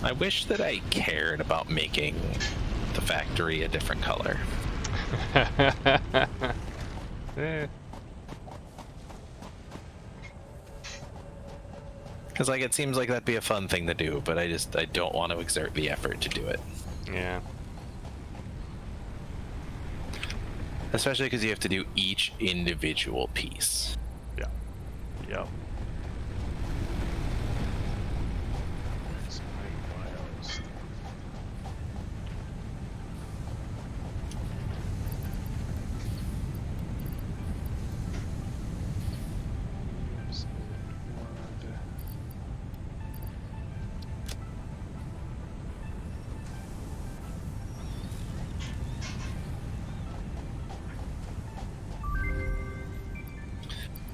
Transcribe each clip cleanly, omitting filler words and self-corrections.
I wish that I cared about making the factory a different color. Because like it seems like that'd be a fun thing to do, but I don't want to exert the effort to do it. Yeah. Especially because you have to do each individual piece. Yeah. Yep.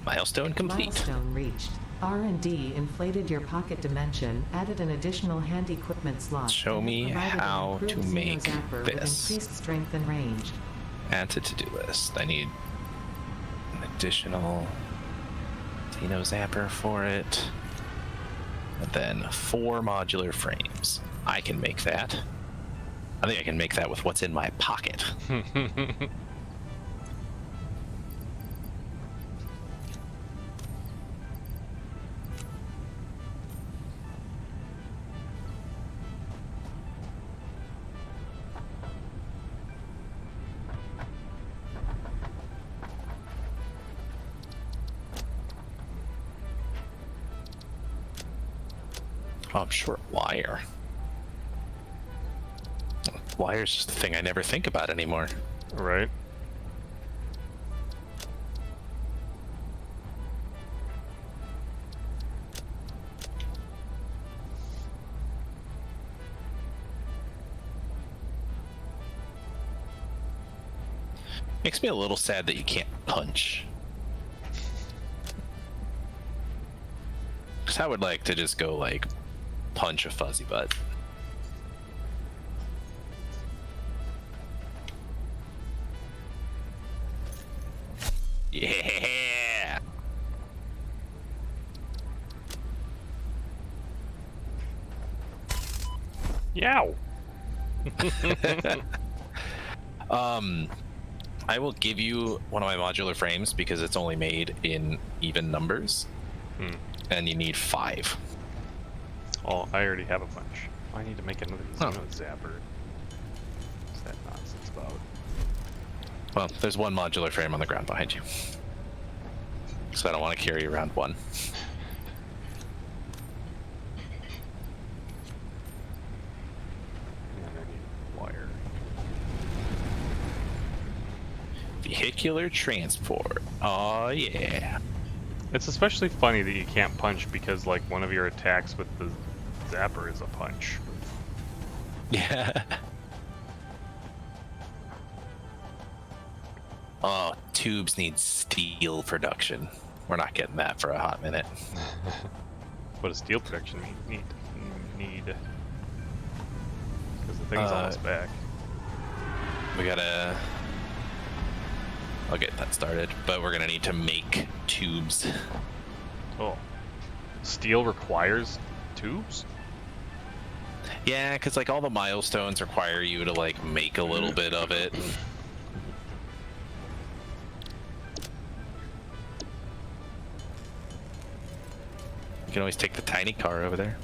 Milestone complete. Milestone reached. R&D inflated your pocket dimension, added an additional hand equipment slot. Show me how to make Zapper this. With increased strength and range. Add to to-do list. I need an additional Xeno Zapper for it. And then 4 modular frames. I can make that. I think I can make that with what's in my pocket. Oh, I'm short wire. Wire's just a thing I never think about anymore. Right. Makes me a little sad that you can't punch. Because I would like to just go, like, punch a fuzzy butt. Yeah! Yow! I will give you one of my modular frames because it's only made in even numbers. And you need 5. Oh, I already have a bunch. I need to make another Xeno Zapper. What's that nonsense about? Well, there's 1 modular frame on the ground behind you. So I don't want to carry around 1. And I need wire. Vehicular transport. Oh yeah. It's especially funny that you can't punch because, like, one of your attacks with the Zapper is a punch. Yeah. Oh, tubes need steel production. We're not getting that for a hot minute. What does steel production need? Because the thing's almost back. We gotta... I'll get that started, but we're gonna need to make tubes. Oh. Steel requires tubes? Yeah, because like all the milestones require you to like make a little bit of it. You can always take the tiny car over there.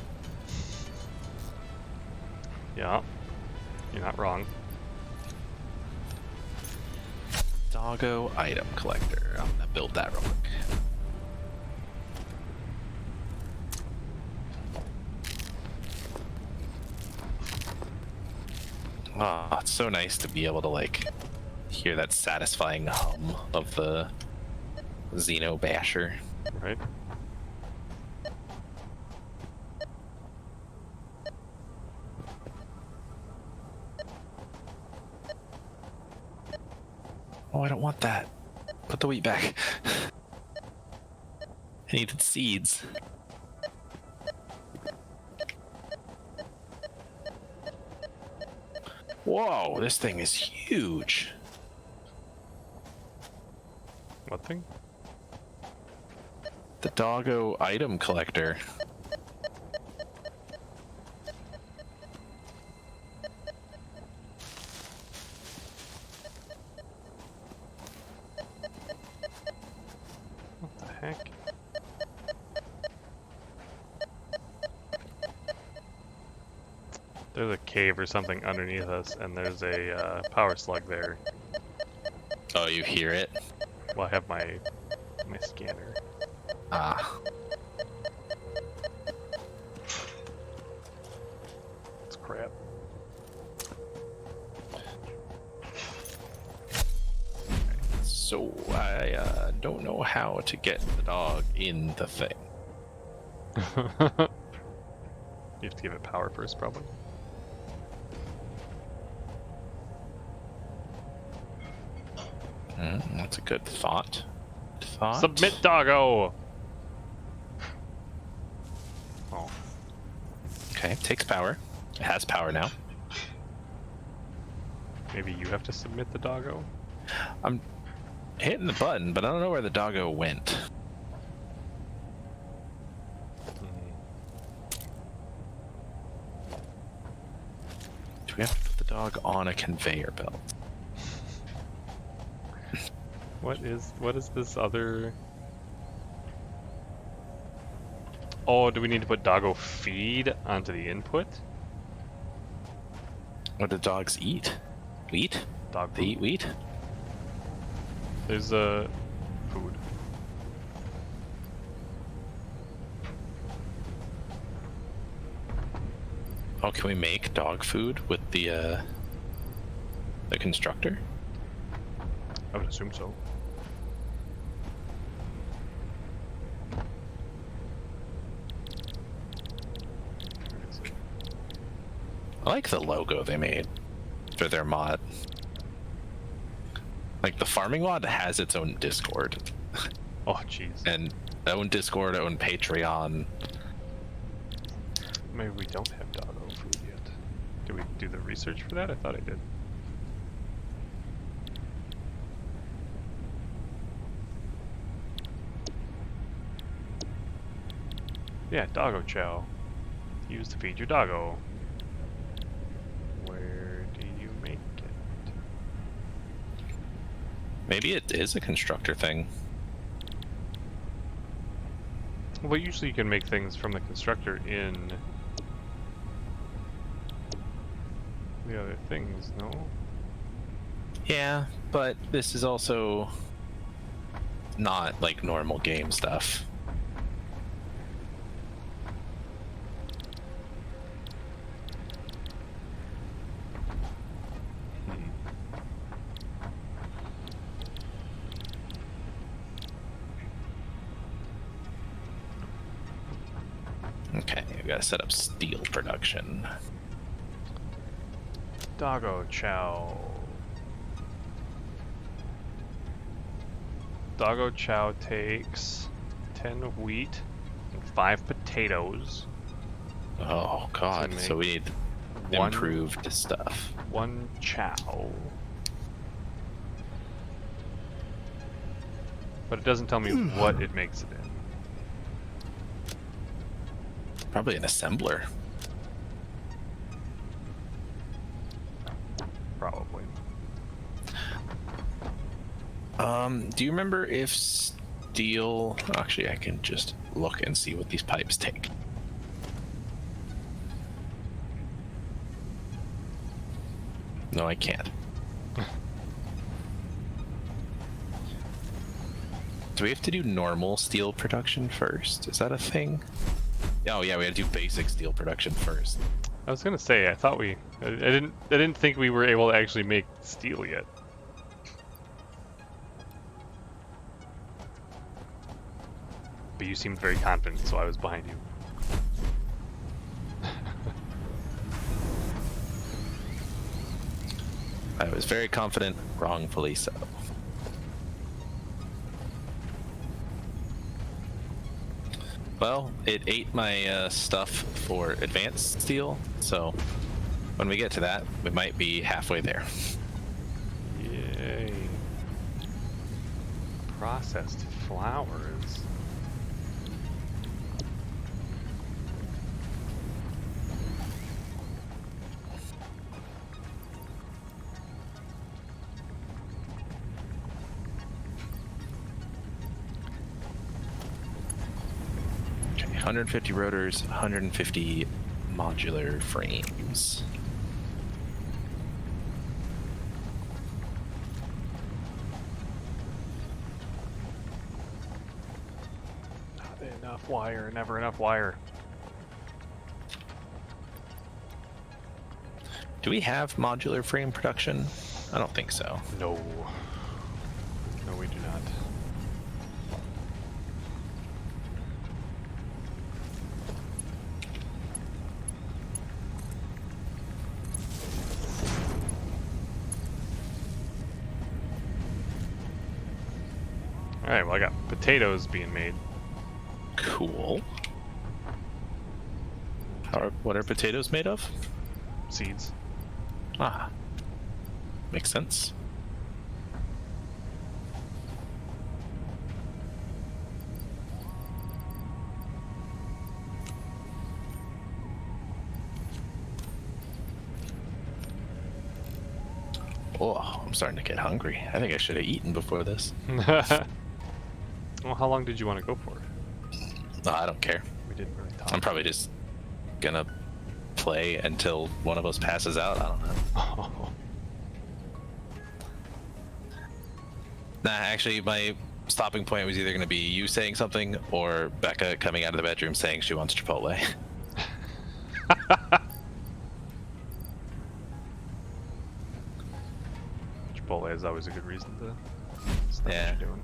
Yeah. You're not wrong. Doggo item collector. I'm gonna build that real quick. Ah, it's so nice to be able to like hear that satisfying hum of the Xeno Basher. Right? Oh, I don't want that. Put the wheat back. I needed seeds. Whoa, this thing is huge. What thing? The Doggo item collector. There's a cave or something underneath us, and there's a power slug there. Oh, you hear it? Well, I have my scanner. Ah. It's crap. So I don't know how to get the dog in the thing. You have to give it power first, probably. That's a good thought. Submit, doggo! Oh. Okay, takes power. It has power now. Maybe you have to submit the doggo? I'm hitting the button, but I don't know where the doggo went. Do we have to put the dog on a conveyor belt? What is this other... Oh, do we need to put doggo feed onto the input? What do dogs eat? Wheat? Dog They eat wheat? There's a food. Oh, can we make dog food with the constructor? I would assume so. Where is it? I like the logo they made for their mod. Like the farming mod has its own Discord. Oh, jeez. And own Discord, own Patreon. Maybe we don't have doggo food yet. Did we do the research for that? I thought I did. Yeah, doggo chow. Used to feed your doggo. Where do you make it? Maybe it is a constructor thing. Well, usually you can make things from the constructor in the other things, no? Yeah, but this is also not like normal game stuff. Okay, we gotta set up steel production. Doggo chow. Doggo chow takes 10 wheat and 5 potatoes. Oh god, To so we need one- improved stuff. 1 chow. But it doesn't tell me what it makes it in. Probably an assembler. Probably. Do you remember if steel... Actually, I can just look and see what these pipes take. No, I can't. Do we have to do normal steel production first? Is that a thing? Oh yeah, we had to do basic steel production first. I was gonna say, I thought I didn't think we were able to actually make steel yet. But you seemed very confident, so I was behind you. I was very confident, wrongfully so. Well, it ate my stuff for advanced steel, so when we get to that, we might be halfway there. Yay. Processed flowers. Okay, 150 rotors, 150 modular frames. Not enough wire, never enough wire. Do we have modular frame production? I don't think so. No. No, we do not. Alright, well I got potatoes being made. Cool. What are potatoes made of? Seeds. Ah. Makes sense. Oh, I'm starting to get hungry. I think I should have eaten before this. Well, how long did you want to go for? No, I don't care. We didn't really talk. I'm probably just gonna play until one of us passes out. I don't know. Oh. Nah, actually, my stopping point was either gonna be you saying something or Becca coming out of the bedroom saying she wants Chipotle. Chipotle is always a good reason to stop Yeah. what you're doing.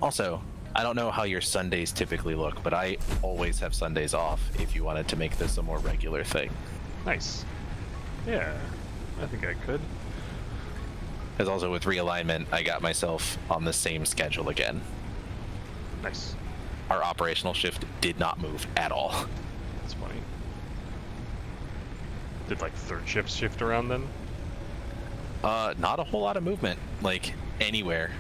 Also, I don't know how your Sundays typically look, but I always have Sundays off if you wanted to make this a more regular thing. Nice. Yeah, I think I could. Because also with realignment, I got myself on the same schedule again. Nice. Our operational shift did not move at all. That's funny. Did like third shift around then? Not a whole lot of movement, like anywhere.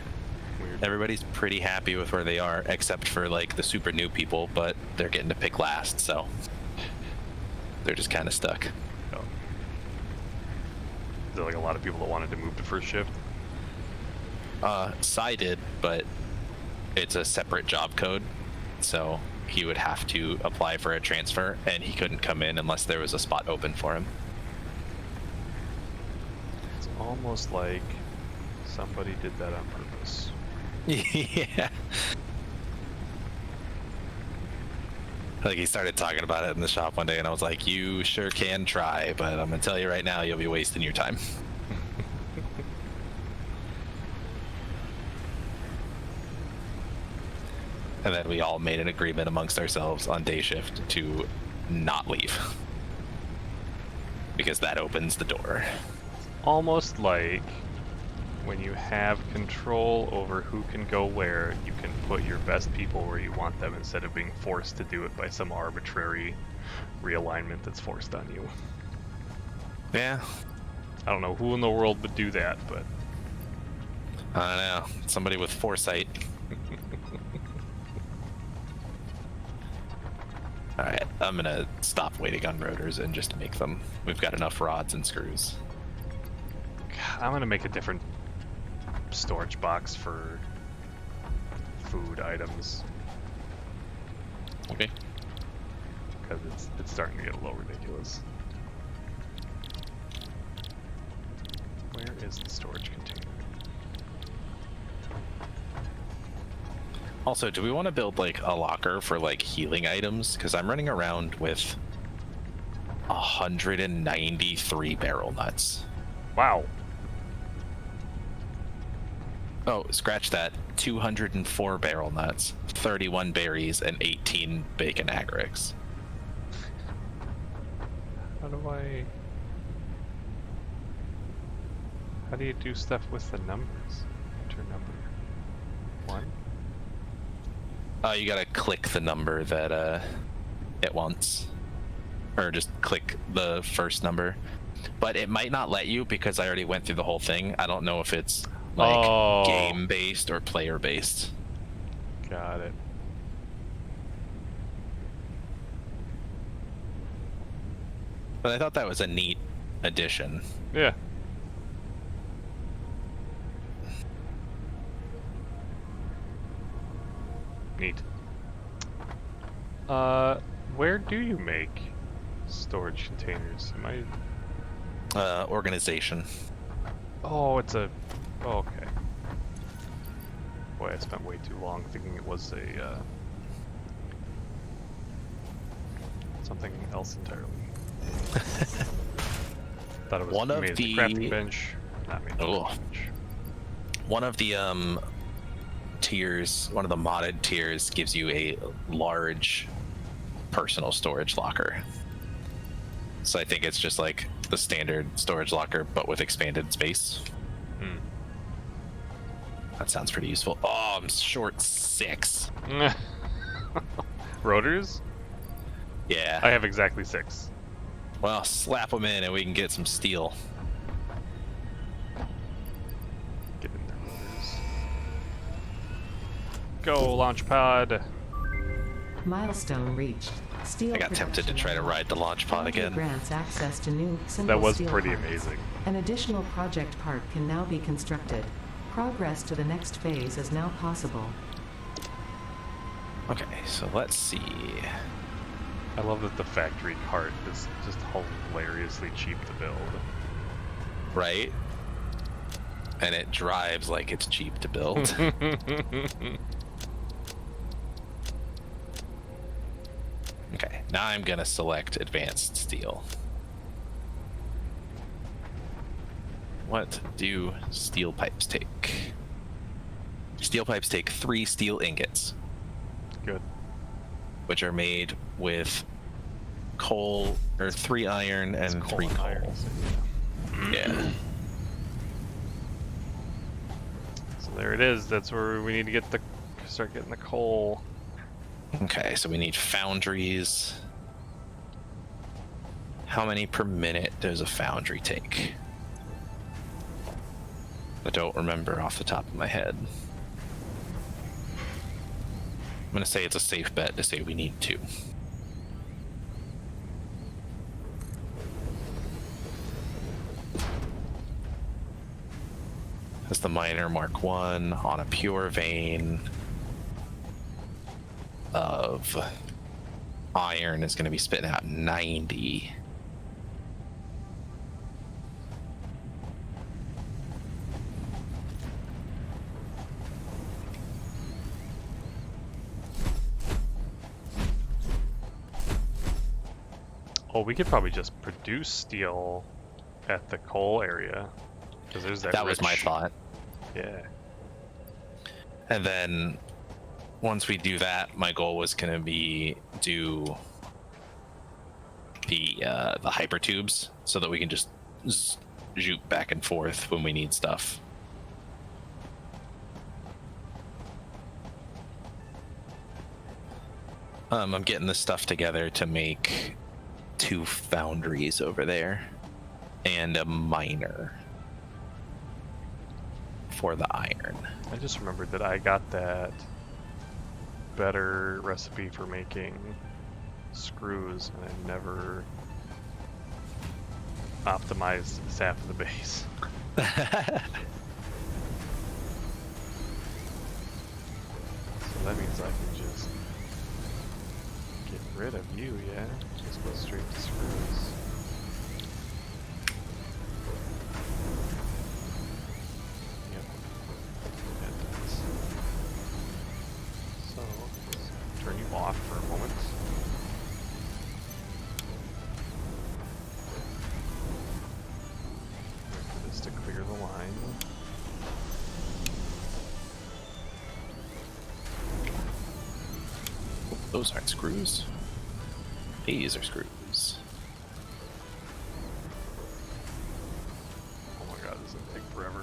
Weird. Everybody's pretty happy with where they are, except for like the super new people, but they're getting to pick last, so they're just kind of stuck. Oh. Is there like a lot of people that wanted to move to first shift? Cy did, but it's a separate job code, so he would have to apply for a transfer, and he couldn't come in unless there was a spot open for him. It's almost like somebody did that on purpose. Yeah. Like he started talking about it in the shop one day, and I was like, "You sure can try, but I'm gonna tell you right now, you'll be wasting your time." And then we all made an agreement amongst ourselves on day shift to not leave, because that opens the door. Almost like when you have control over who can go where, you can put your best people where you want them instead of being forced to do it by some arbitrary realignment that's forced on you. Yeah, I don't know who in the world would do that, but I don't know. Somebody with foresight. Alright, I'm gonna stop waiting on rotors and just make them. We've got enough rods and screws. I'm gonna make a different storage box for food items Okay. because it's starting to get a little ridiculous. Where is the storage container? Also, do we want to build like a locker for like healing items? Because I'm running around with 193 barrel nuts. Wow. Oh, scratch that. 204 barrel nuts, 31 berries, and 18 bacon agarics. How do you do stuff with the numbers? Enter number 1? You gotta click the number that it wants. Or just click the first number. But it might not let you because I already went through the whole thing. I don't know if it's like game-based or player-based. Got it. But I thought that was a neat addition. Yeah. Neat. Where do you make Storage containers. Am I? Organization. Oh, it's a. Oh, okay. Boy, I spent way too long thinking it was a something else entirely. Thought it was One of made the crafting bench. Not made Oh. bench. One of the tiers, one of the modded tiers, gives you a large personal storage locker. So I think it's just like the standard storage locker, but with expanded space. Hmm. That sounds pretty useful. Oh, I'm short 6. Rotors? Yeah. I have exactly 6. Well, slap them in and we can get some steel. Get in there, rotors. Go, launch pod. Milestone reached. Steel I got tempted to production try to unlocked. ride the launch pod Foundry again. grants access to new simple That was steel pretty parts. amazing. An additional project part can now be constructed. Progress to the next phase is now possible. Okay, so let's see. I love that the factory cart is just hilariously cheap to build. Right? And it drives like it's cheap to build. Okay, now I'm gonna select advanced steel. What do steel pipes take? Steel pipes take 3 steel ingots, Good. which are made with coal, or 3 iron and 3 and coal. iron, so Yeah. So there it is. That's where we need to get start getting the coal. Okay, so we need foundries. How many per minute does a foundry take? I don't remember off the top of my head. I'm gonna say it's a safe bet to say we need 2. That's the miner Mark 1 on a pure vein of iron is going to be spitting out 90. Oh, we could probably just produce steel at the coal area. Because there's that That was my rich- thought. Yeah. And then once we do that, my goal was going to be do the hyper tubes so that we can just zoop back and forth when we need stuff. I'm getting this stuff together to make 2 foundries over there and a miner for the iron. I just remembered that I got that better recipe for making screws, and I never optimized half of the base. So that means I can just get rid of you, yeah? Just go straight to screws. Yep. That does. So, let's turn you off for a moment. Wait for this to clear the line. Those aren't screws. These are screws. Oh my god, this is gonna take forever.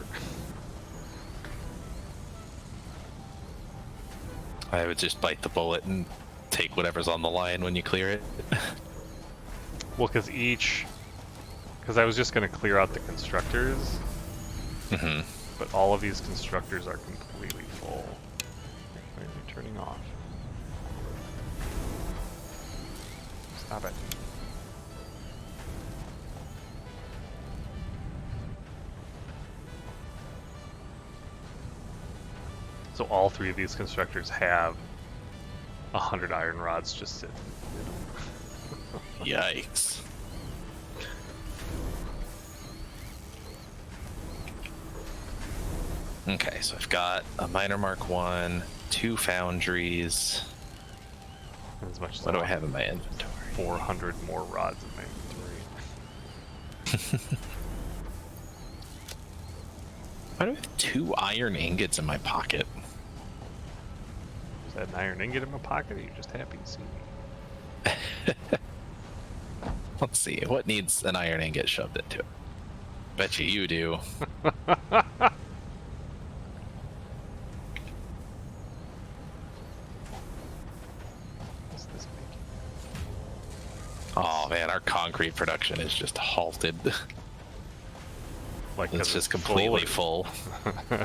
I would just bite the bullet and take whatever's on the line when you clear it. Well, because I was just gonna clear out the constructors, Mm-hmm. but all of these constructors are completely full. Why are you turning off? Stop it. So all 3 of these constructors have 100 iron rods just sitting. Yikes. Okay, so I've got a Miner Mark 1, 2 foundries. As much as What do I have in my inventory? 400 more rods in my inventory. Why do I have 2 iron ingots in my pocket? Is that an iron ingot in my pocket, or are you just happy to see me? Let's see, what needs an iron ingot shoved into it? Bet you do. What's this making? Oh man, our concrete production is just halted. Like, It's just completely full. I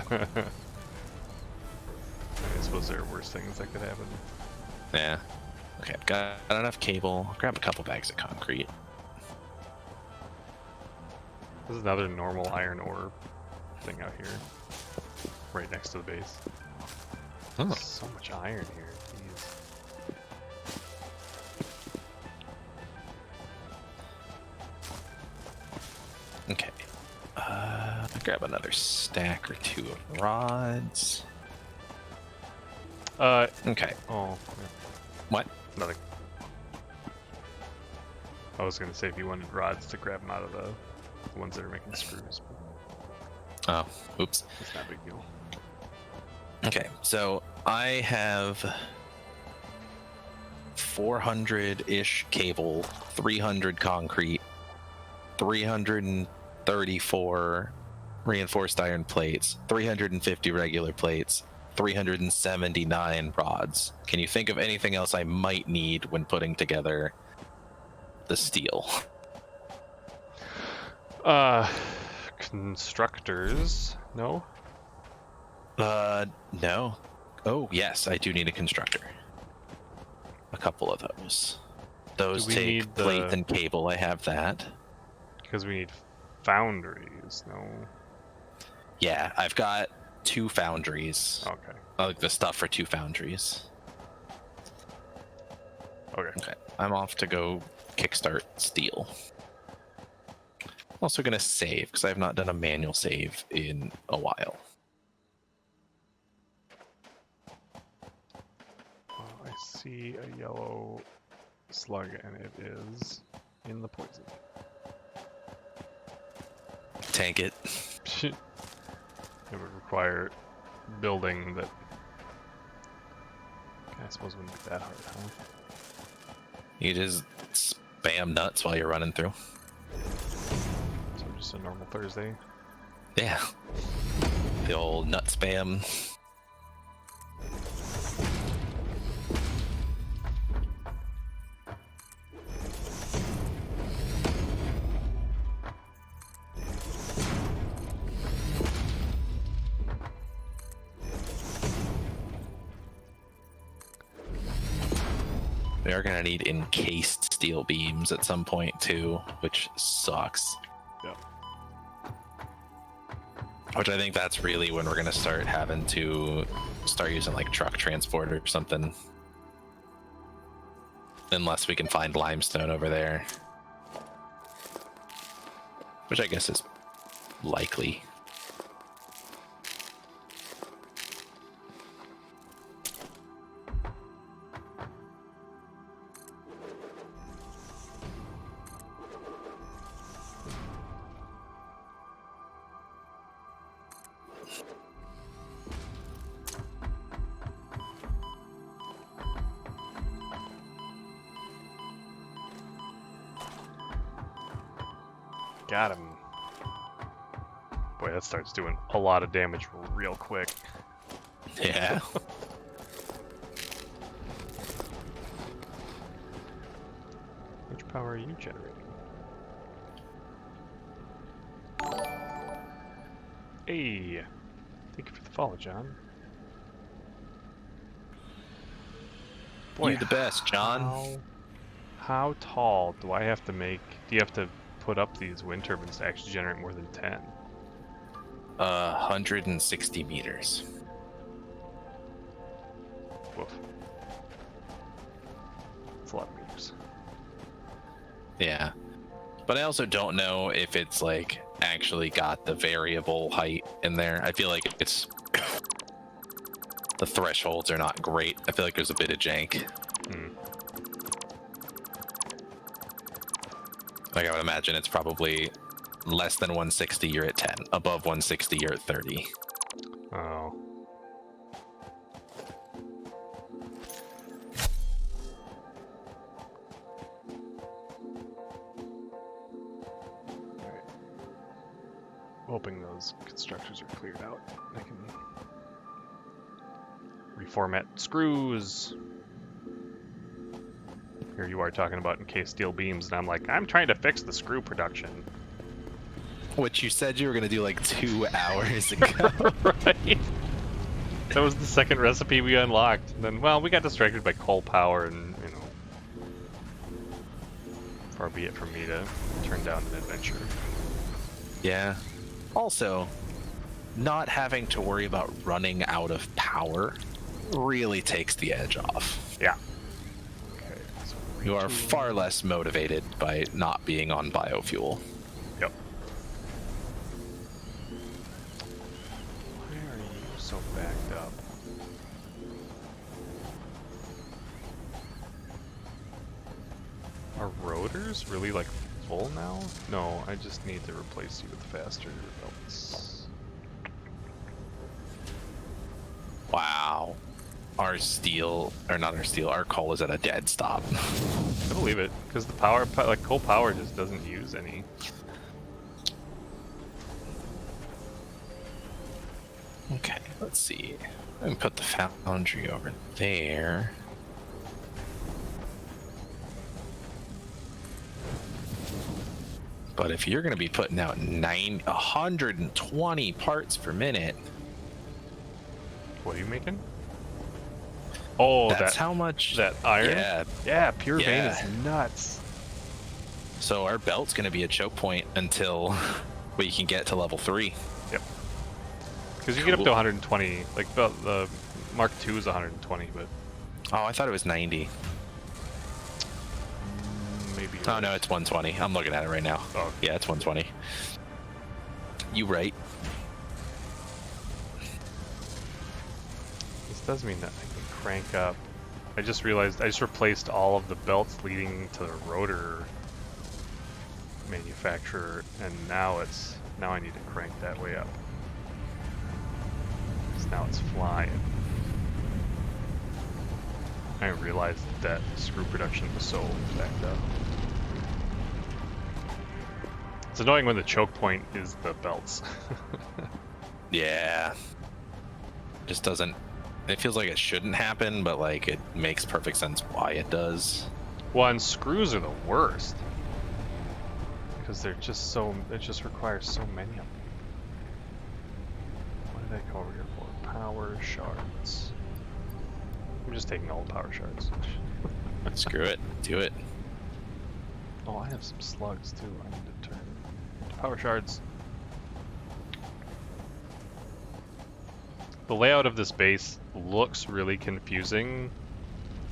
suppose there are worse things that could happen. Yeah. Okay, I've got enough cable. I'll grab a couple bags of concrete. There's another normal iron ore thing out here, right next to the base. Oh. So much iron here. Jeez. Okay. I'll grab another stack or 2 of rods. Okay. Oh. Yeah. What? Nothing. I was gonna say if you wanted rods to grab them out of the ones that are making screws. Oh, oops. It's not a big deal. Okay, so I have 400-ish cable, 300 concrete, 334 reinforced iron plates, 350 regular plates, 379 rods. Can you think of anything else I might need when putting together the steel? Constructors? No? No. Oh, yes, I do need a constructor. A couple of those. Those Do we take need the- plate and cable, I have that. Because we need foundries, no? Yeah, I've got 2 foundries. Okay. Like the stuff for 2 foundries. Okay. Okay, I'm off to go kickstart steel. I'm also gonna save because I have not done a manual save in a while. I see a yellow slug and it is in the poison. Tank it. It would require building that I suppose wouldn't be that hard, huh? You just spam nuts while you're running through. So just a normal Thursday. Yeah. The old nut spam. We are going to need encased steel beams at some point too, which sucks. Yep. Which I think that's really when we're going to start having to start using like truck transport or something. Unless we can find limestone over there. Which I guess is likely. Got him. Boy, that starts doing a lot of damage real quick. Yeah. Which power are you generating? Hey! Thank you for the follow, John. You the best, John. How tall do I have to make? Do you have to put up these wind turbines to actually generate more than 10? 160 meters. Woof. That's a lot of meters. Yeah. But I also don't know if it's like actually got the variable height in there. I feel like it's the thresholds are not great. I feel like there's a bit of jank. Like I would imagine it's probably less than 160, you're at 10. Above 160, you're at 30. Oh. Alright. Hoping those constructors are cleared out. I can reformat screws. Here you are talking about encased steel beams, and I'm like, I'm trying to fix the screw production. Which you said you were going to do like 2 hours ago. Right. That was the second recipe we unlocked. And then, well, we got distracted by coal power, and, you know, far be it from me to turn down an adventure. Yeah. Also, not having to worry about running out of power really takes the edge off. Yeah. Okay. So You are far less motivated by not being on biofuel. Yep. Why are you so backed up? Are rotors really like full now? No, I just need to replace you with faster belts. Wow. Our steel, or not our steel, our coal is at a dead stop. I believe it, because the power, like coal power, just doesn't use any. Okay, let's see. I can put the foundry over there. But if you're going to be putting out 120 parts per minute, What are you making? Oh, that's how much. that iron? Yeah. Yeah, pure vein Yeah. is nuts. So our belt's going to be a choke point until we can get to level 3. Yep. Because you get up to 120, like the Mark II is 120, but Oh, I thought it was 90. maybe. Oh, no, it's 120. I'm looking at it right now. Oh, Yeah, it's 120. You right. this does mean that I can crank up. I just realized I just replaced all of the belts leading to the rotor manufacturer, and now I need to crank that way up. 'Cause now it's flying. I didn't realize that screw production was so backed up. It's annoying when the choke point is the belts. Yeah. Just doesn't. It feels like it shouldn't happen, but like it makes perfect sense why it does. Well, and screws are the worst. Because they're just so, it just requires so many of them. What did I come over here for? Power shards. I'm just taking all the power shards. Screw it. Do it. Oh, I have some slugs too. I need to turn power shards. The layout of this base looks really confusing,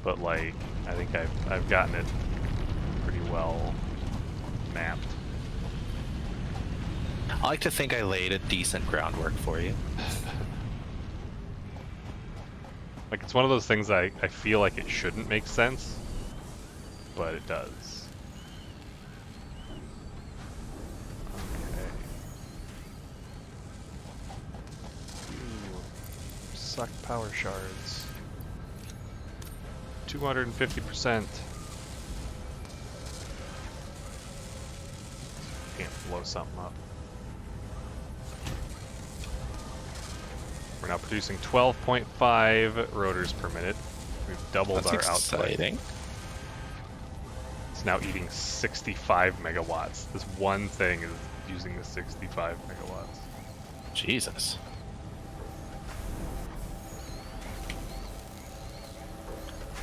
but like I think I've gotten it pretty well mapped. I like to think I laid a decent groundwork for you. Like it's one of those things I feel like it shouldn't make sense, but it does. Okay. Suck power shards. 250%. Can't blow something up. We're now producing 12.5 rotors per minute. We've doubled That's our output. exciting. It's now eating 65 megawatts. This one thing is using the 65 megawatts. Jesus.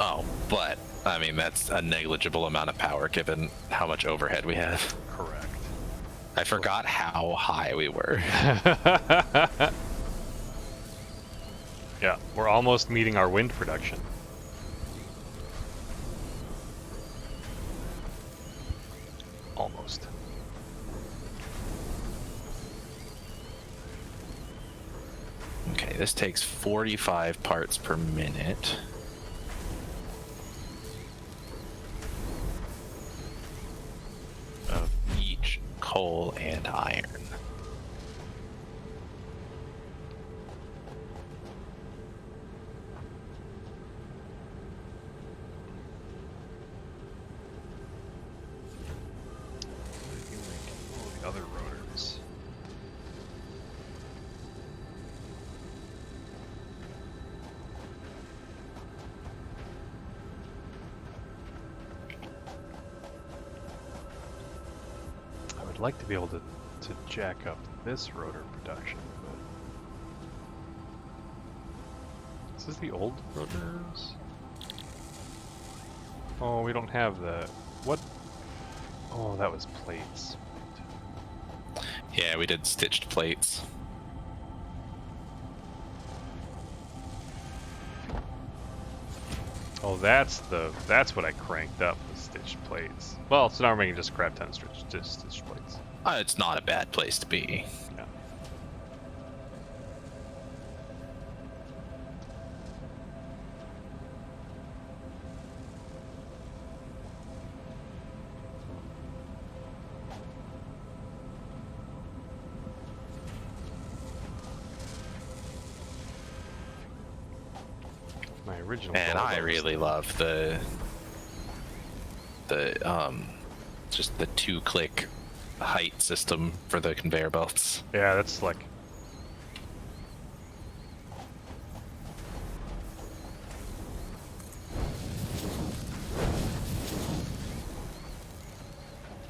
Oh, but I mean that's a negligible amount of power given how much overhead we have. Correct. I forgot how high we were. Yeah, we're almost meeting our wind production. Okay, this takes 45 parts per minute. Of each coal and iron. The other rotors. I would like to be able to jack up this rotor production, but this is the old rotors. Oh, we don't have that. What? Oh, that was plates. Yeah, we did stitched plates. Oh, that's what I cranked up with stitched plates. Well, so now we're making just crap ton stitched plates. It's not a bad place to be. Yeah. My original. And I really love the just the 2-click height system for the conveyor belts. Yeah, that's slick.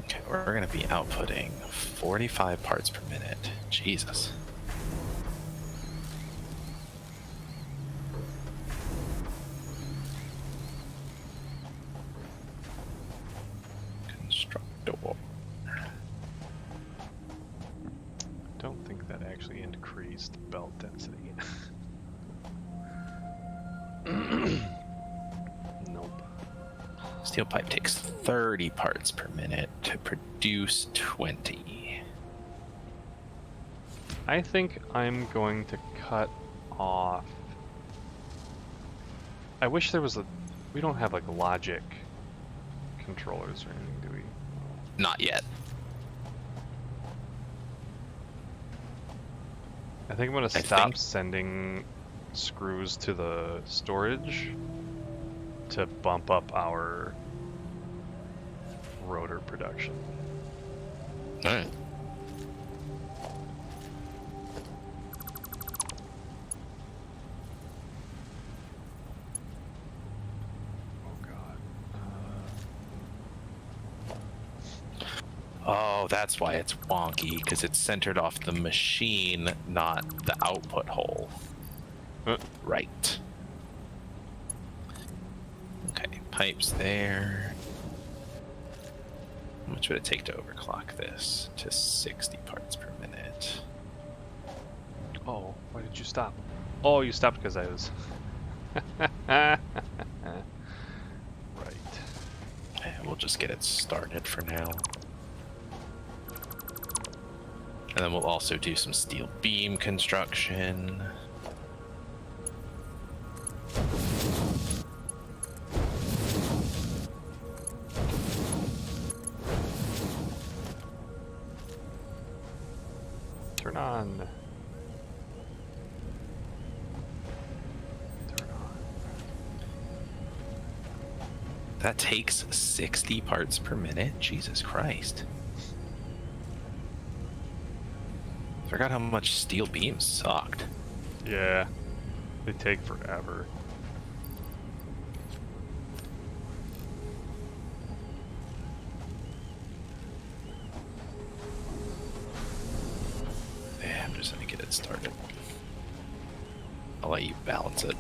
Okay, we're gonna be outputting 45 parts per minute. Jesus. Constructor. Don't think that actually increased belt density. Nope. Steel pipe takes 30 parts per minute to produce 20. I think I'm going to cut off. I wish there was a. We don't have like logic controllers or anything, do we? Not yet. I think I'm gonna stop sending screws to the storage to bump up our rotor production. Alright. Oh god. Oh, that's why it's wonky, because it's centered off the machine, not the output hole. Right. Okay, pipes there. How much would it take to overclock this to 60 parts per minute? Oh, why did you stop? Oh, you stopped because I was. Right. We'll just get it started for now. And then we'll also do some steel beam construction. Turn on. Turn on. That takes 60 parts per minute? Jesus Christ. Forgot how much steel beams sucked. Yeah. They take forever. Yeah, I'm just gonna get it started. I'll let you balance it.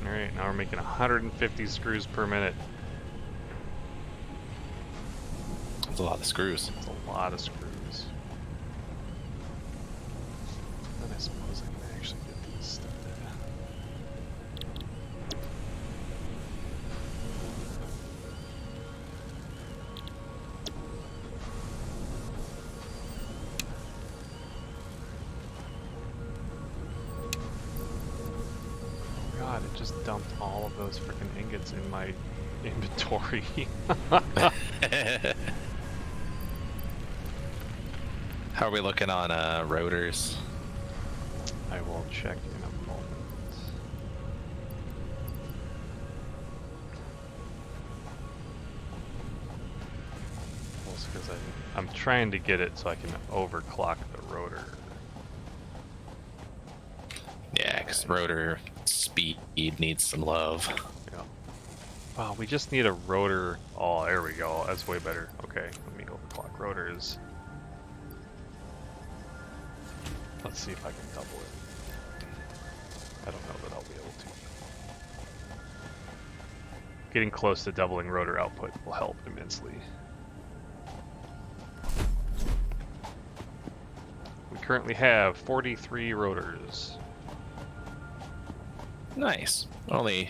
Alright, now we're making 150 screws per minute. That's a lot of screws. That's a lot of screws. Then I suppose I can actually get these started. god, it just dumped all of those freaking ingots in my inventory. How are we looking on rotors? I will check in a moment. Also because I'm trying to get it so I can overclock the rotor. Yeah, because rotor speed needs some love. Yeah. Wow, we just need a rotor. Oh, there we go. That's way better. Okay, let me overclock rotors. Let's see if I can double it. I don't know that I'll be able to. Getting close to doubling rotor output will help immensely. We currently have 43 rotors. Nice. Only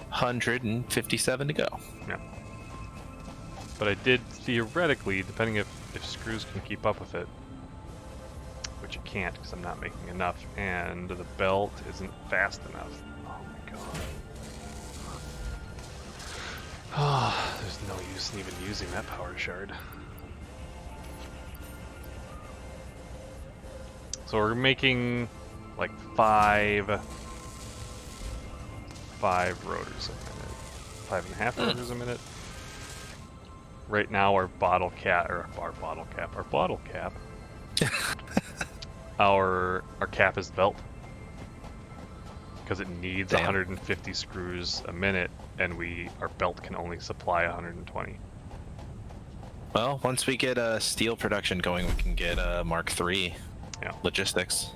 157 to go. Yeah. But I did theoretically, depending if screws can keep up with it, which it can't because I'm not making enough, and the belt isn't fast enough. Oh my god. Oh, there's no use in even using that power shard. So we're making like five rotors a minute. 5.5 rotors a minute. Right now our bottle cap, our cap is the belt. Because it needs 150 screws a minute, and our belt can only supply 120. Well, once we get steel production going, we can get Mark III logistics.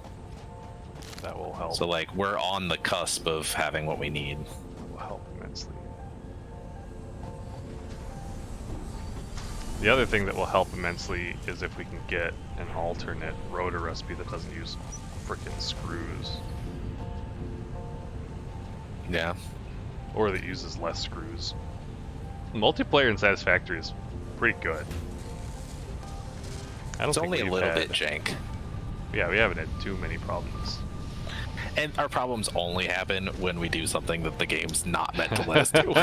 That will help. So, like, we're on the cusp of having what we need. That will help immensely. The other thing that will help immensely is if we can get an alternate rotor recipe that doesn't use frickin' screws. Yeah. Or that uses less screws. Multiplayer in Satisfactory is pretty good. I don't It's think only a we've little had- bit jank. Yeah, we haven't had too many problems. And our problems only happen when we do something that the game's not meant to let us do.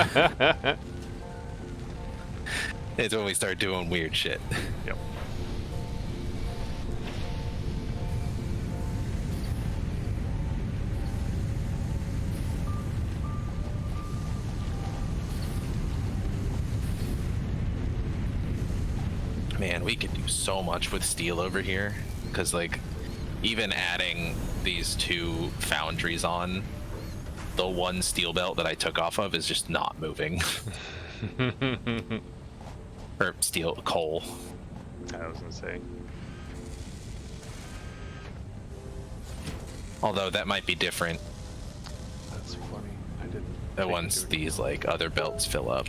It's when we start doing weird shit. Yep. Man, we could do so much with steel over here. Because, like, even adding these two foundries on, the one steel belt that I took off of is just not moving. Or steel, coal. I was gonna say. Although that might be different That's funny. I didn't. once these, like, other belts fill up.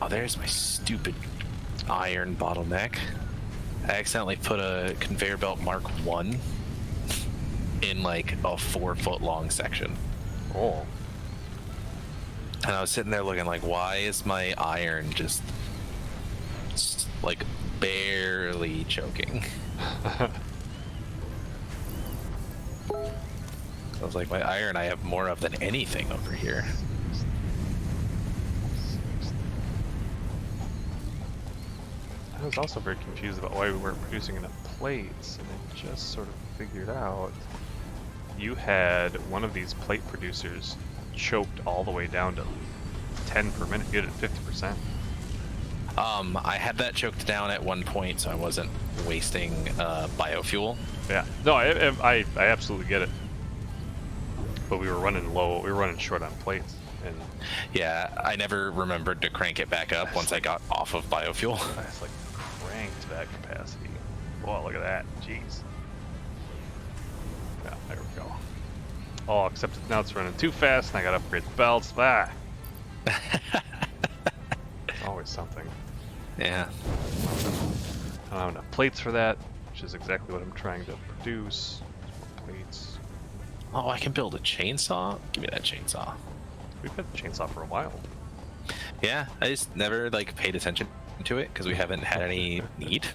Oh, there's my stupid iron bottleneck. I accidentally put a conveyor belt Mark 1 in like a 4-foot long section. Oh. And I was sitting there looking like, why is my iron just like barely choking? I was like, my iron I have more of than anything over here. I was also very confused about why we weren't producing enough plates, and I just sort of figured out you had one of these plate producers choked all the way down to 10 per minute. You had it at 50%. I had that choked down at one point, so I wasn't wasting biofuel. Yeah, no, I absolutely get it. But we were running low. We were running short on plates, and yeah, I never remembered to crank it back up once I got off of biofuel. I just like cranked that capacity. Whoa, look at that! Jeez. Yeah, there we go. Oh, except now it's running too fast, and I gotta upgrade the belts. Ah. It's always something. Yeah. I don't have enough plates for that, which is exactly what I'm trying to produce. More plates. Oh, I can build a chainsaw? Give me that chainsaw. We've had the chainsaw for a while. Yeah, I just never like paid attention to it because we haven't had any need.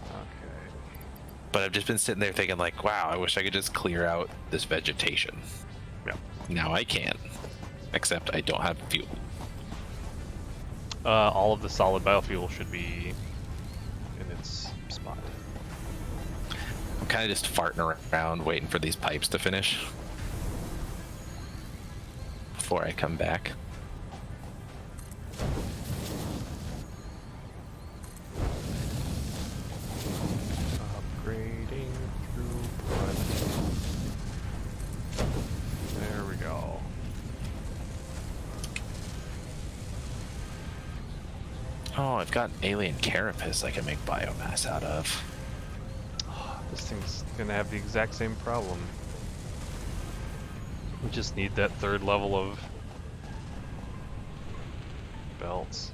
Okay. But I've just been sitting there thinking like, wow, I wish I could just clear out this vegetation. Yeah. Now I can. Except I don't have fuel. All of the solid biofuel should be in its spot. I'm kind of just farting around waiting for these pipes to finish before I come back. Upgrading throughput. There we go. Oh, I've got alien carapace I can make biomass out of. This thing's gonna have the exact same problem. We just need that third level of belts.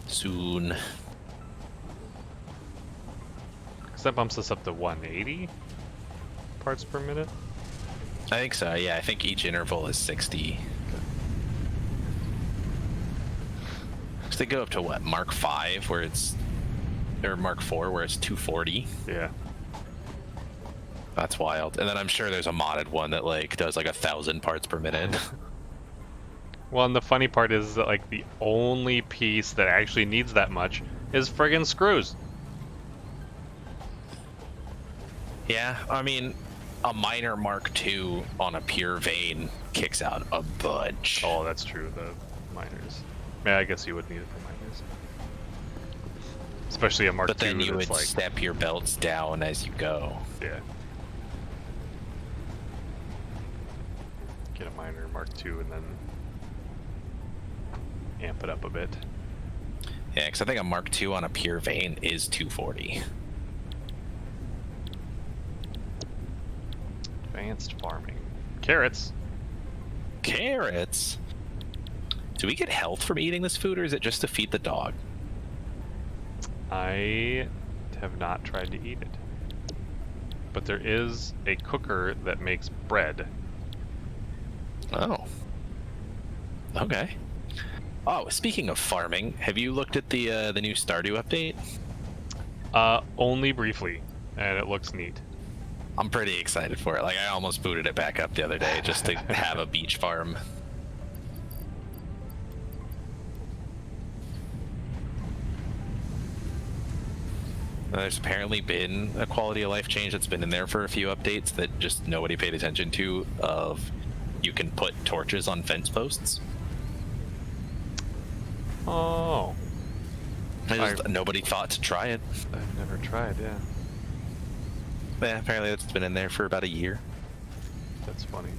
Soon. Because that bumps us up to 180 parts per minute. I think so, yeah. I think each interval is 60. So they go up to what, Mark 5 where it's, or Mark 4 where it's 240. Yeah. That's wild. And then I'm sure there's a modded one that like does like 1,000 parts per minute. Well, and the funny part is that like the only piece that actually needs that much is friggin' screws. Yeah, I mean, a minor Mark II on a pure vein kicks out a bunch. Oh, that's true. The miners. Yeah, I guess you would need it for miners. Especially a Mark II. But then you that's would like, step your belts down as you go. yeah. Get a miner Mark II and then amp it up a bit. Yeah, because I think a Mark II on a pure vein is 240. Advanced farming. Carrots. Carrots? Do we get health from eating this food, or is it just to feed the dog? I have not tried to eat it. But there is a cooker that makes bread. Oh. Okay. Oh, speaking of farming, have you looked at the new Stardew update? Only briefly, and it looks neat. I'm pretty excited for it. Like, I almost booted it back up the other day just to have a beach farm. There's apparently been a quality of life change that's been in there for a few updates that just nobody paid attention to, of you can put torches on fence posts. Oh. Nobody thought to try it. I've never tried, yeah. Yeah, apparently that's been in there for about a year. That's funny.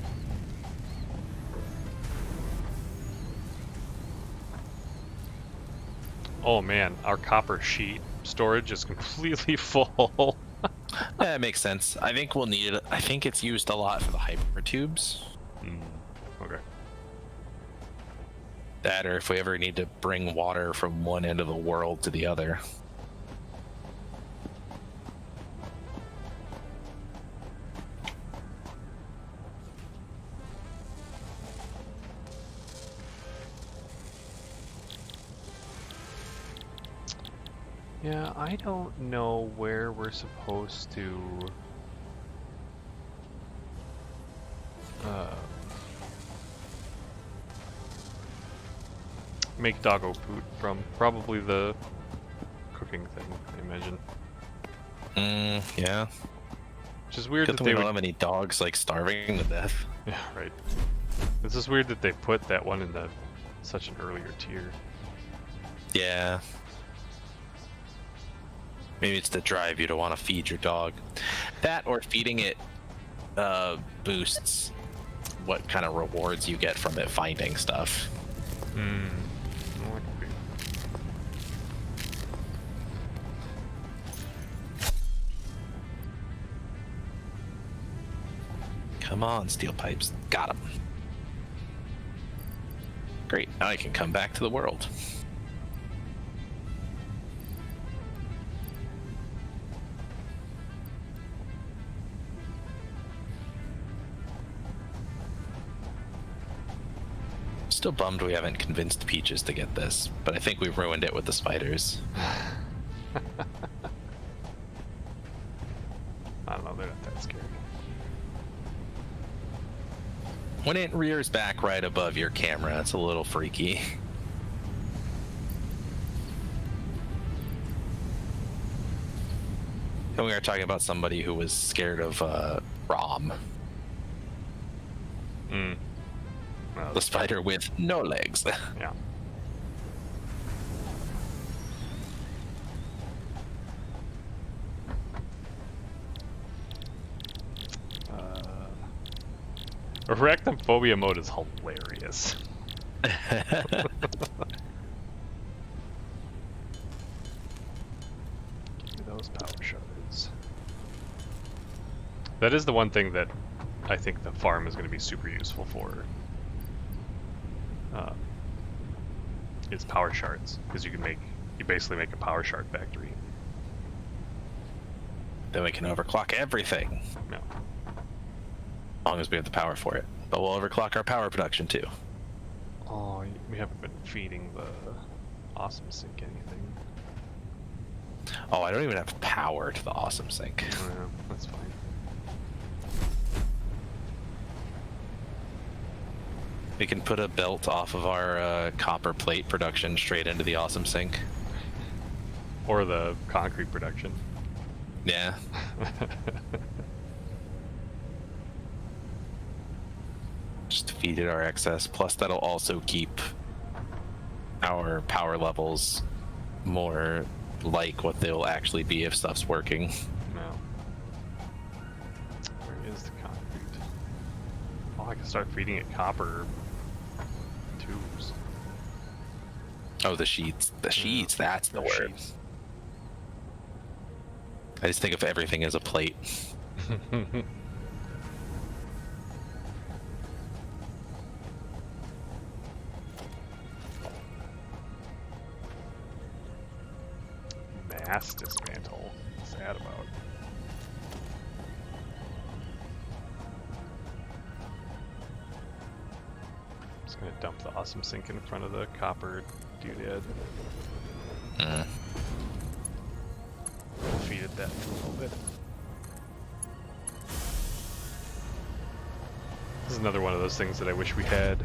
Oh man, our copper sheet storage is completely full. That makes sense. I think we'll need it. I think it's used a lot for the hyper tubes. Okay. That, or if we ever need to bring water from one end of the world to the other. Yeah, I don't know where we're supposed to make doggo food from. Probably the cooking thing, I imagine. Yeah. Which is weird Good that thing we they don't would... have any dogs like starving to death. Yeah, right. It's just weird that they put that one in the such an earlier tier. Yeah. Maybe it's to drive you to want to feed your dog. That, or feeding it boosts what kind of rewards you get from it finding stuff. Come on, steel pipes. Got him. Great, now I can come back to the world. Still bummed we haven't convinced Peaches to get this, but I think we've ruined it with the spiders. I don't know, they're not that scary. When it rears back right above your camera, it's a little freaky. And we were talking about somebody who was scared of Rom, Well, the spider with no legs. yeah. Arachnophobia mode is hilarious. Give me those power shards. That is the one thing that I think the farm is going to be super useful for. Is power shards, because you basically make a power shard factory. Then we can overclock everything. No. As long as we have the power for it. But we'll overclock our power production too. Oh, we haven't been feeding the awesome sink anything. Oh, I don't even have power to the awesome sink. Oh, yeah, that's fine. We can put a belt off of our copper plate production straight into the awesome sink. Or the concrete production. Yeah. Just feed it our excess. Plus, that'll also keep our power levels more like what they'll actually be if stuff's working. No. Where is the concrete? Oh, I can start feeding it copper tubes. Oh, the sheets. The sheets, that's the word. Sheets. I just think of everything as a plate. Mass dismantle. What's that about? Just gonna dump the awesome sink in front of the copper doodad. Feed it that for a little bit. This is another one of those things that I wish we had.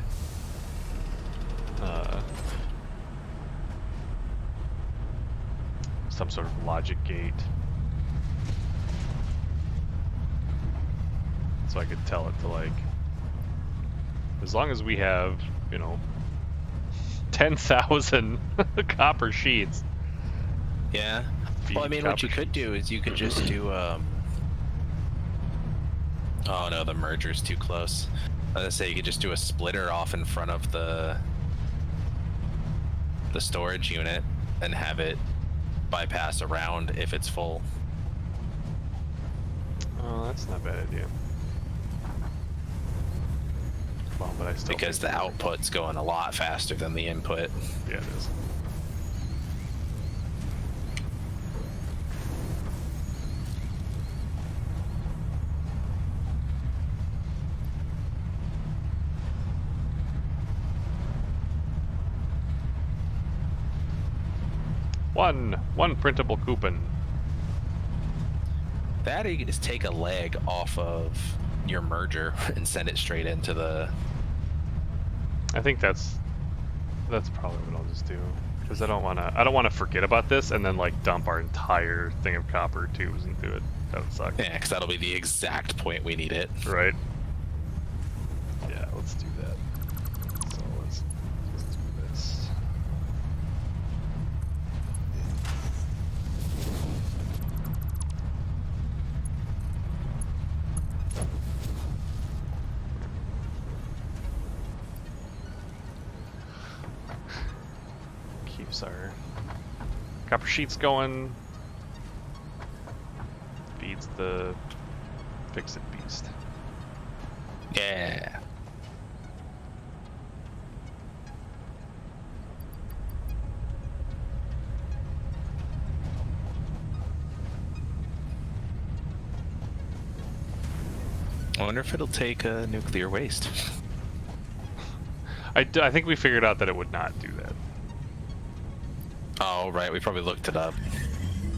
Some sort of logic gate. So I could tell it to, like, as long as we have, 10,000 copper sheets. Yeah. Well, I mean, what you could do is you could just do, oh no, the merger's too close. I was gonna say you could just do a splitter off in front of the storage unit and have it bypass around if it's full. Oh, that's not a bad idea. Well, but I still Because the output's going a lot faster than the input. Yeah, it is. One printable coupon. That or you could just take a leg off of your merger and send it straight into the... I think that's probably what I'll just do, because I don't want to forget about this and then like dump our entire thing of copper tubes into it. That would suck. Yeah, because that'll be the exact point we need it. Right. Yeah, let's do that. So let's do this. Keeps our copper sheets going. Feeds the fix-it beast. Yeah. I wonder if it'll take nuclear waste. I think we figured out that it would not do that. Oh, right. We probably looked it up.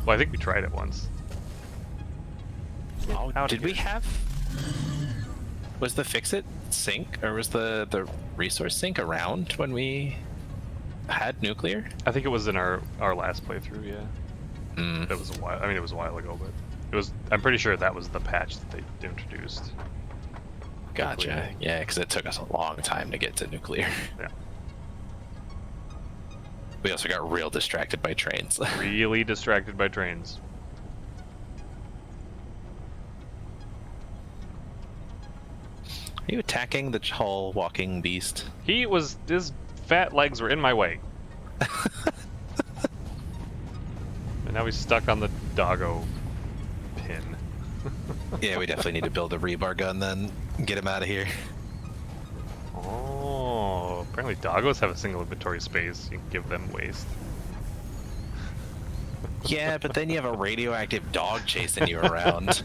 Well, I think we tried it once. Oh, Out of did we here. have... Was the fix-it sink, or was the resource sink around when we had nuclear? I think it was in our last playthrough, yeah. That was a while. I mean, it was a while ago, but it was. I'm pretty sure that was the patch that they introduced. Gotcha. Nuclear. Yeah, because it took us a long time to get to nuclear. Yeah. We also got real distracted by trains. Really distracted by trains. Are you attacking the tall walking beast? His fat legs were in my way. And now he's stuck on the doggo pin. Yeah, we definitely need to build a rebar gun then. Get him out of here. Oh, apparently doggos have a single inventory space. You can give them waste. Yeah, but then you have a radioactive dog chasing you around.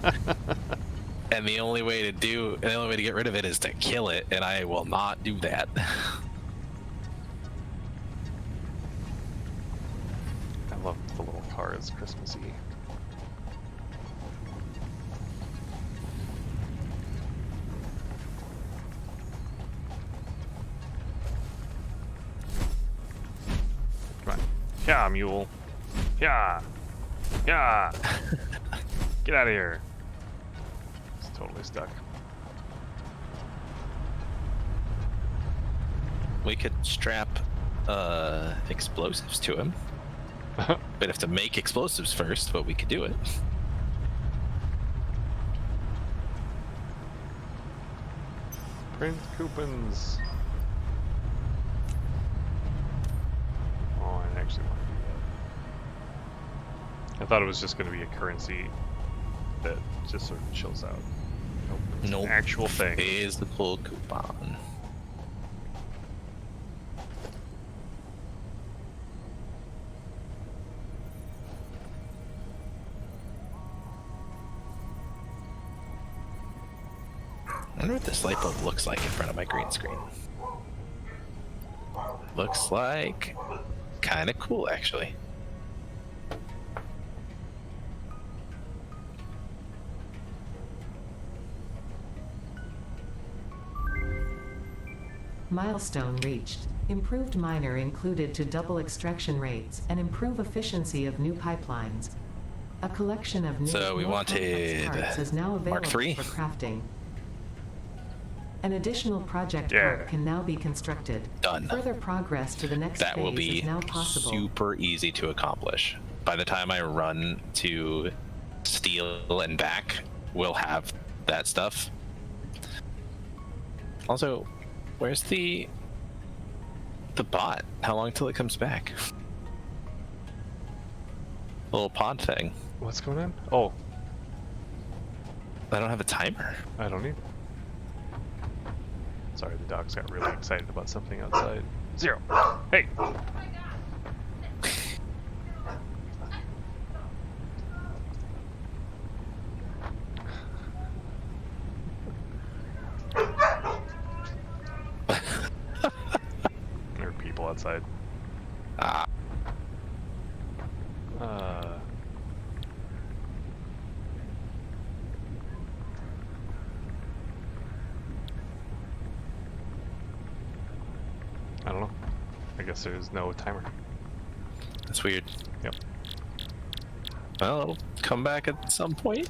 And the only way to get rid of it is to kill it, and I will not do that. I love the little cars, Christmassy. Come on. Yeah, mule. Yeah. Yeah. Get out of here. It's totally stuck. We could strap explosives to him. We'd have to make explosives first, but we could do it. Print coupons. Oh, I actually want to do that. I thought it was just going to be a currency that just sort of chills out. Nope. It's Nope. an actual thing. Physical coupon. I wonder what this light bulb looks like in front of my green screen. Looks like kind of cool, actually. Milestone reached. Improved miner included to double extraction rates and improve efficiency of new pipelines. A collection of new So we more complex wanted parts is now Mark available III? for crafting. An additional project Yeah. part can now be constructed. Done. Further progress to the next That phase will be is now possible. super easy to accomplish. By the time I run to Steel and back, we'll have that stuff. Also, where's the bot? How long till it comes back? The little pod thing. What's going on? Oh, I don't have a timer. I don't need. Sorry, the dogs got really excited about something outside. Zero. Hey. There are people outside. Ah, I don't know. I guess there's no timer. that's weird. Yep. Well, it'll come back at some point.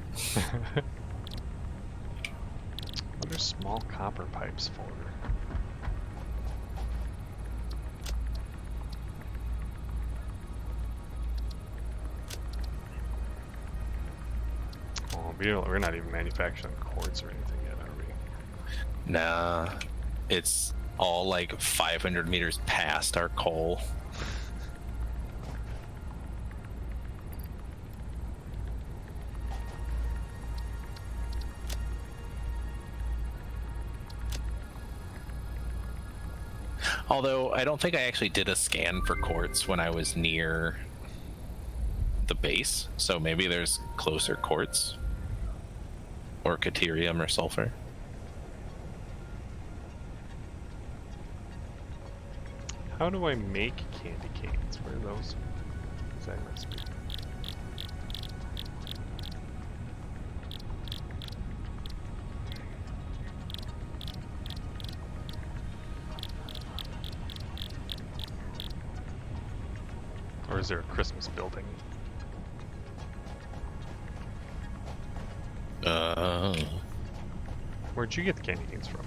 What are small copper pipes for? Oh, we're not even manufacturing quartz or anything yet, are we? Nah, it's all like 500 meters past our coal. Although I don't think I actually did a scan for quartz when I was near the base, so maybe there's closer quartz or caterium or sulfur. How do I make candy canes? Where are those? Exact recipe. Or is there a Christmas building? Where'd you get the candy canes from?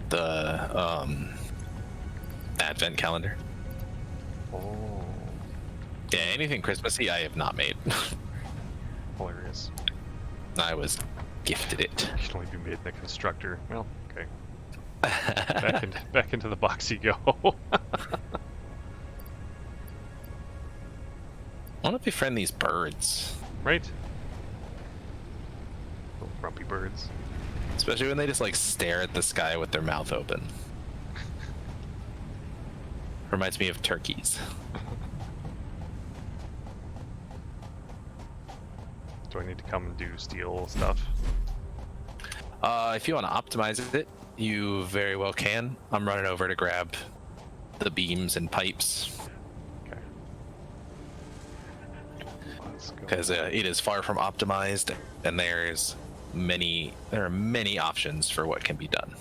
The advent calendar. Oh, Yeah, anything Christmassy I have not made. hilarious. I was gifted it. It can only be made in the constructor. Well, okay. Back into the box you go. I want to befriend these birds, Right? Little grumpy birds. especially when they just like stare at the sky with their mouth open. Reminds me of turkeys. Do I need to come and do steel stuff? If you want to optimize it, you very well can. I'm running over to grab the beams and pipes Okay. Let's go. because it is far from optimized, and there are many options for what can be done.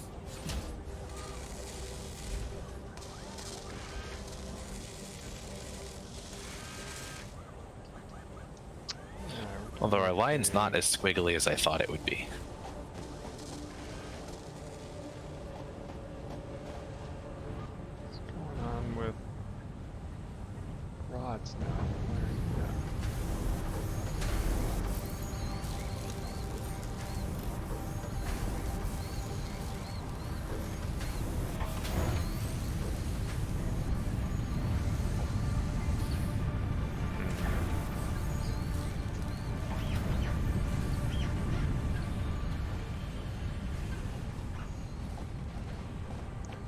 Although our line's not as squiggly as I thought it would be. What's going on with rods now? Where are you at?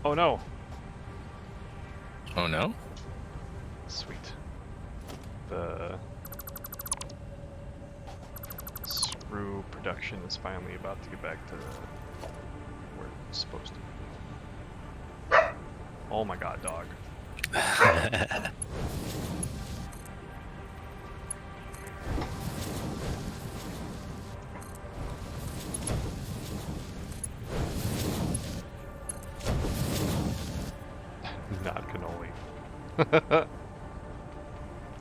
Oh no! Oh no? Sweet. The screw production is finally about to get back to where it's supposed to be. Oh my god, dog. Not cannoli.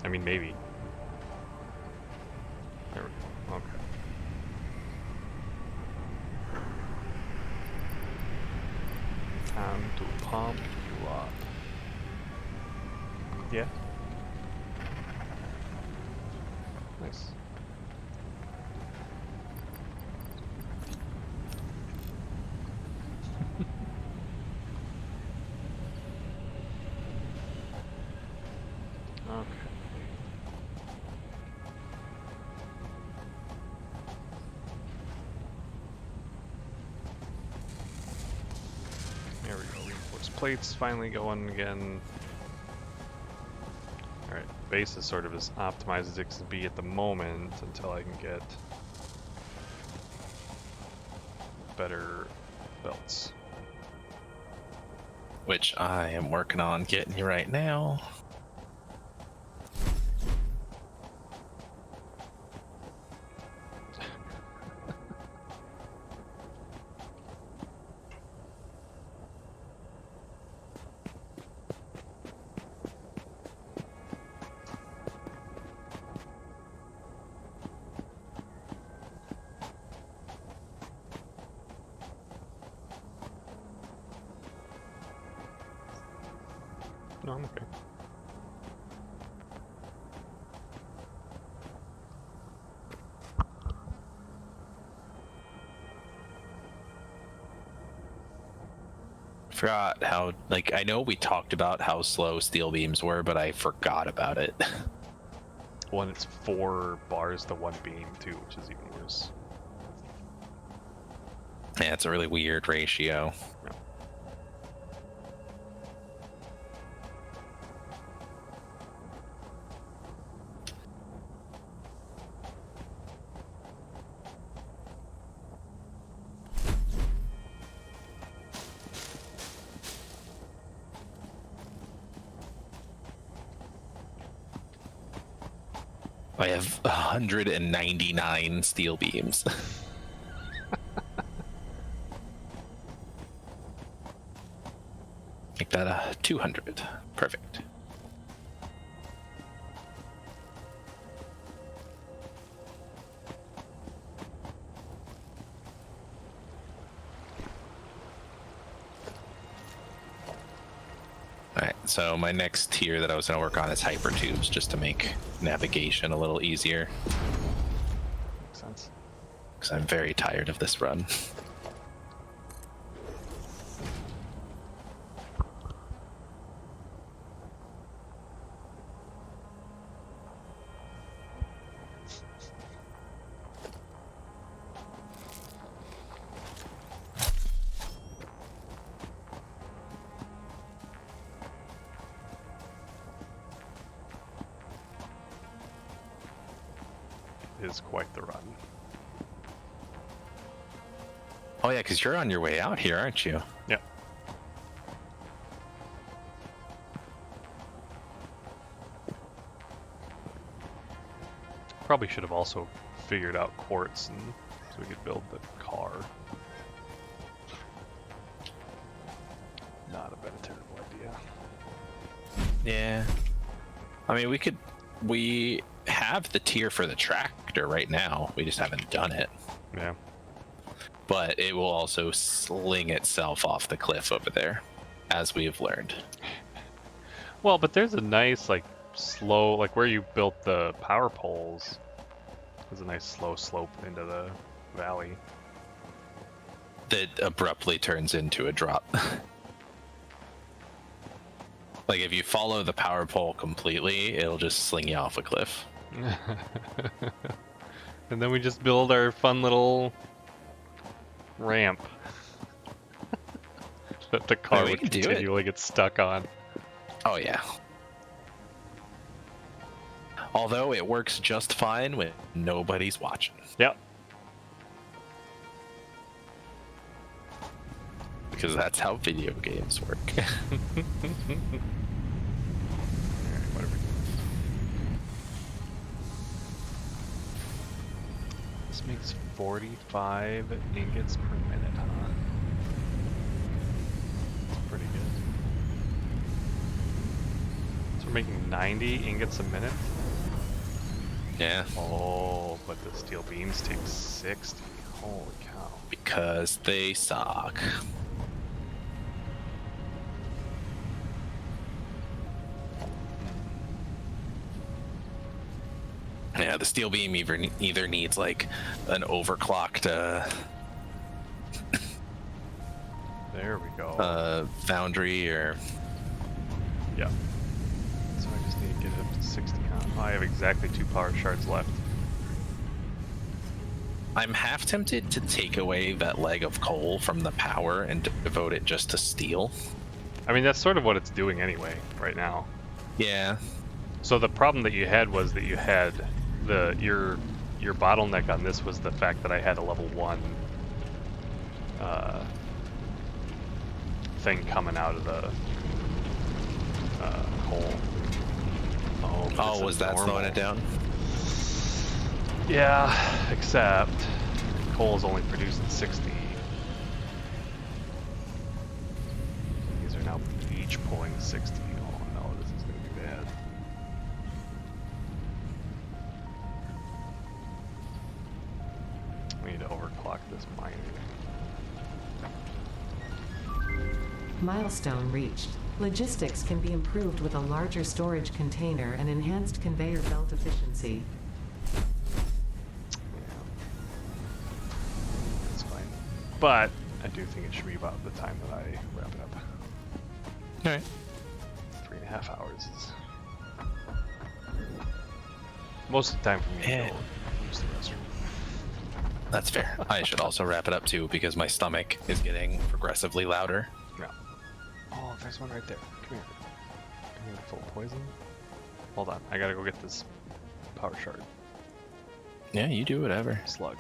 I mean, maybe. There we go. Okay. Time to pump you up. Yeah. Nice. Okay. There we go. Reinforced plates finally going again. Alright, base is sort of as optimized as it can be at the moment until I can get better belts. Which I am working on getting you right now. No, I'm okay. Forgot how, like, I know we talked about how slow steel beams were, but I forgot about it. Well, and it's 4 bars to 1 beam too, which is even worse. Yeah, it's a really weird ratio. Yeah. I have 199 steel beams. Make that a 200. Perfect. Alright, so my next tier that I was going to work on is hypertubes, just to make navigation a little easier. Makes sense. Because I'm very tired of this run. Is quite the run. Oh yeah, because you're on your way out here, aren't you? Yeah. Probably should have also figured out quartz and so we could build the car. Not a been a terrible idea. Yeah. I mean, we have the tier for the tractor right now. We just haven't done it. Yeah. But it will also sling itself off the cliff over there, as we have learned. Well, but there's a nice, like, slow, like where you built the power poles, there's a nice slow slope into the valley. That abruptly turns into a drop. Like, if you follow the power pole completely, it'll just sling you off a cliff. And then we just build our fun little ramp that the car we would can do it. continually get stuck on. Oh, yeah. Although it works just fine when nobody's watching. Yep. Because that's how video games work. Alright, whatever. This makes 45 ingots per minute, huh? That's pretty good. So we're making 90 ingots a minute? Yeah. Oh, but the steel beams take 60. Holy cow. Because they suck. Yeah, the steel beam either needs like an overclocked There we go. foundry or Yeah. So I just need to get it up to 60. Oh, I have exactly 2 power shards left. I'm half tempted to take away that leg of coal from the power and devote it just to steel. I mean, that's sort of what it's doing anyway, right now. Yeah. So the problem that you had was that you had your bottleneck on this was the fact that I had a level 1 thing coming out of the hole. Oh, was that slowing it down? Yeah, except coal is only producing 60. These are now each pulling 60. Oh no, this is gonna be bad. We need to overclock this mining. Milestone reached. Logistics can be improved with a larger storage container and enhanced conveyor belt efficiency. That's fine. But I do think it should be about the time that I wrap it up. Alright. 3.5 hours is most of the time for me to Yeah. go use the restroom. That's fair. I should also wrap it up too because my stomach is getting progressively louder. Yeah. Oh, there's one right there. Come here. Am I full of poison? Hold on, I gotta go get this power shard. Yeah, you do whatever. Slug.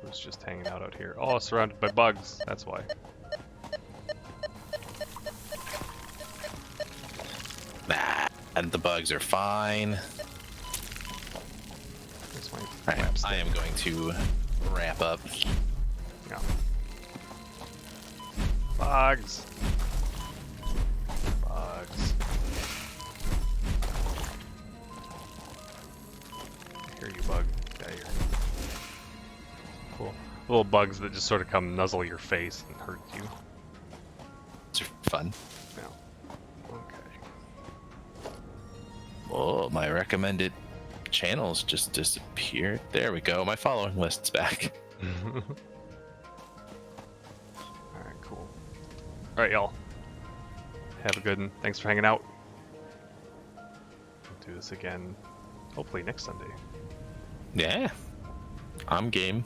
Who's just hanging out here? Oh, surrounded by bugs. That's why. And the bugs are fine. This might Alright, I am going to wrap up. Yeah. Bugs. Bugs. I hear you, bug. Get out of here. Cool. Little bugs that just sort of come nuzzle your face and hurt you. It's fun. Yeah. Okay. Oh, my recommended channels just disappeared. There we go. My following list's back. Alright, cool. Alright, y'all. Have a good one. Thanks for hanging out. We'll do this again, hopefully next Sunday. Yeah. I'm game.